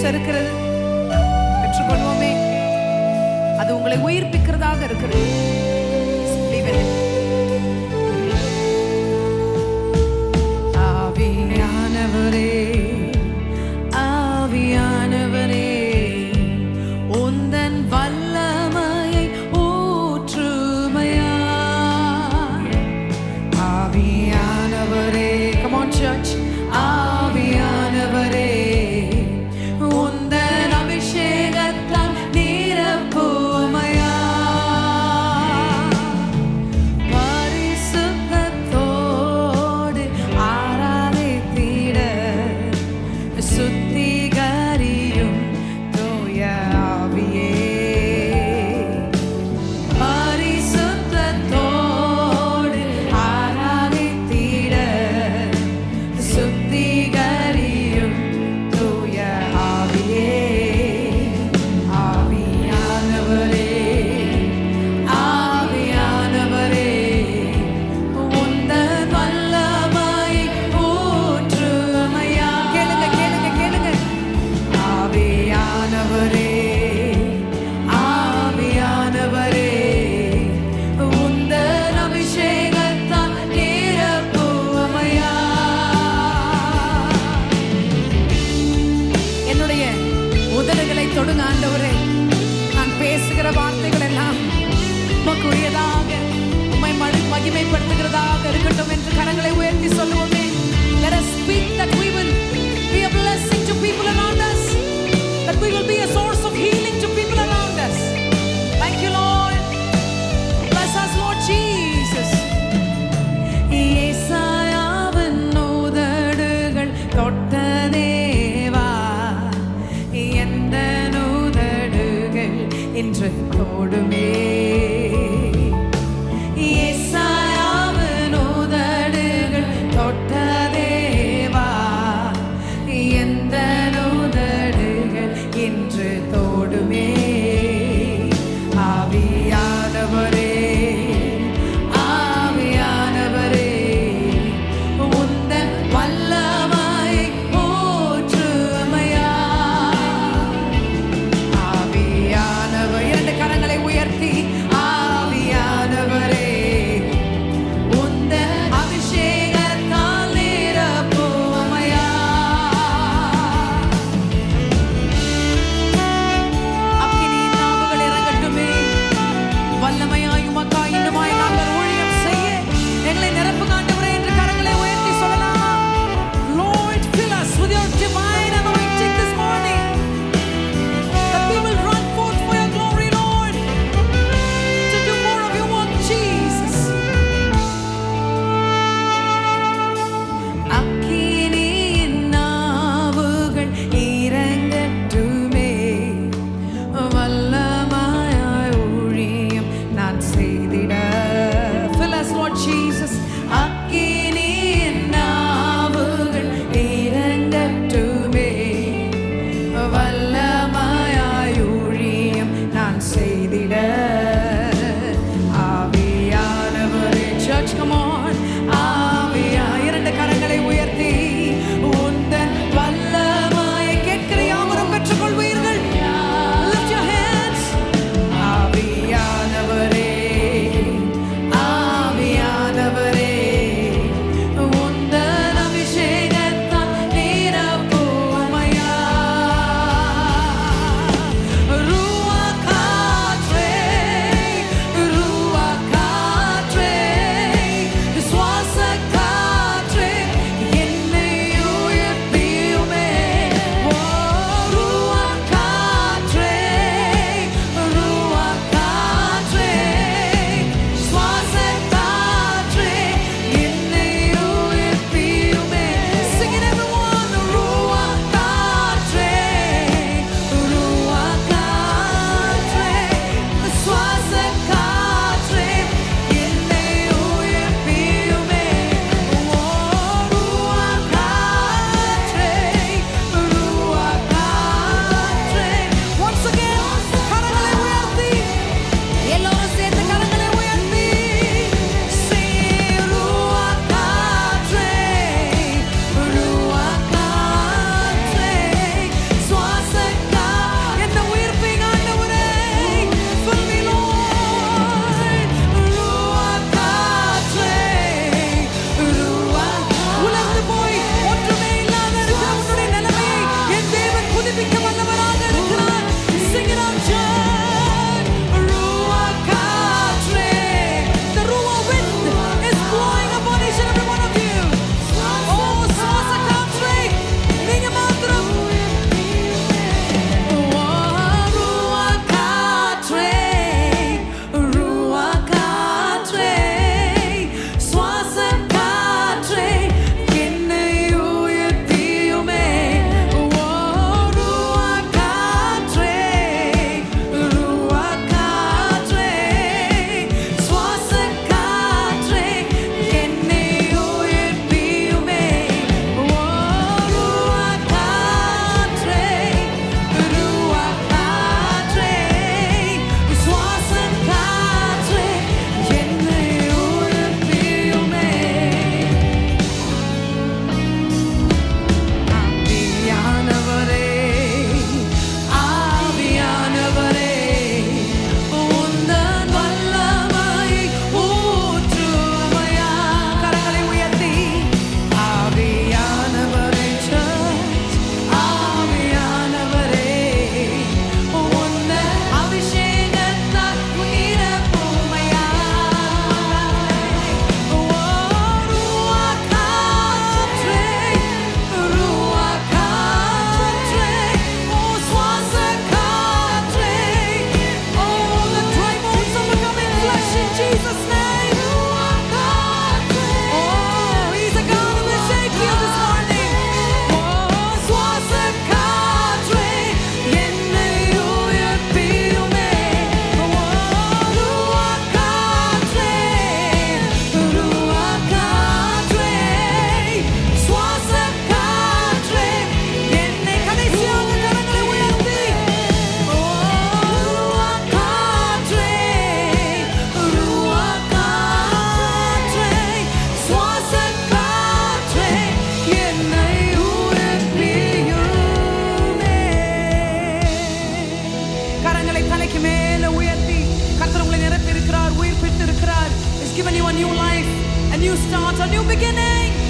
சந்தோஷம் இருக்கிறது. பெற்றுக்கொள்வோமே. அது உங்களை உயிர்ப்பிக்கிறதாக இருக்கிறது. ஆவியானவரே, ஆவியானவரே, உந்தன் வல்லமையை ஊற்றுமையா. ஆவியானவரே, come on church. ஆவியானவரே, உந்தன் அபிஷேகத்தால் நிரப்புமையா. பரிசுத்தத்தோடு ஆராதித்திட சுத்திகரியும் தூய ஆவியே. பரிசுத்தத்தோடு ஆராதித்திட சுத்திகரியும் தூய ஆவியே. ஆவியானவரே, ஆவியானவரே, உந்தன் வல்லமையை ஊற்றுமையா. கேளுங்க கேளுங்க கேளுங்க. ஆவியானவரே, ஆவியானவரே, உந்தன் அபிஷேகத்தால் நிரப்புமையா. என்னுடைய உதடுகளை தொடுங்க ஆண்டவரே. நான் பேசுகிற வார்த்தைகள் எல்லாம் உமக்குரியதாக, உம்மை மகிமைப்படுத்துகிறதாக இருக்கட்டும் என்று கரங்களை உயர்த்தி சொல்லுவோமே. Let us speak that we will be a blessing to people around us, that we will be a source of healing to people around us. Thank you, Lord. Bless us, Lord Jesus. ஏசாயாவின் உதடுகள் தொட்ட தேவா, எந்த உதடுகள் இன்று தொடுமே. ஏசாயாவின் உதடுகள் தொட்ட தேவா, எந்த உதடுகள் இன்று தொடுமே. ஆவியானவரே, ஆவியானவரே, உந்தன் வல்லமையை ஊற்றுமையா. ஆவியானவர், இரண்டு கரங்களை new start, a new beginning.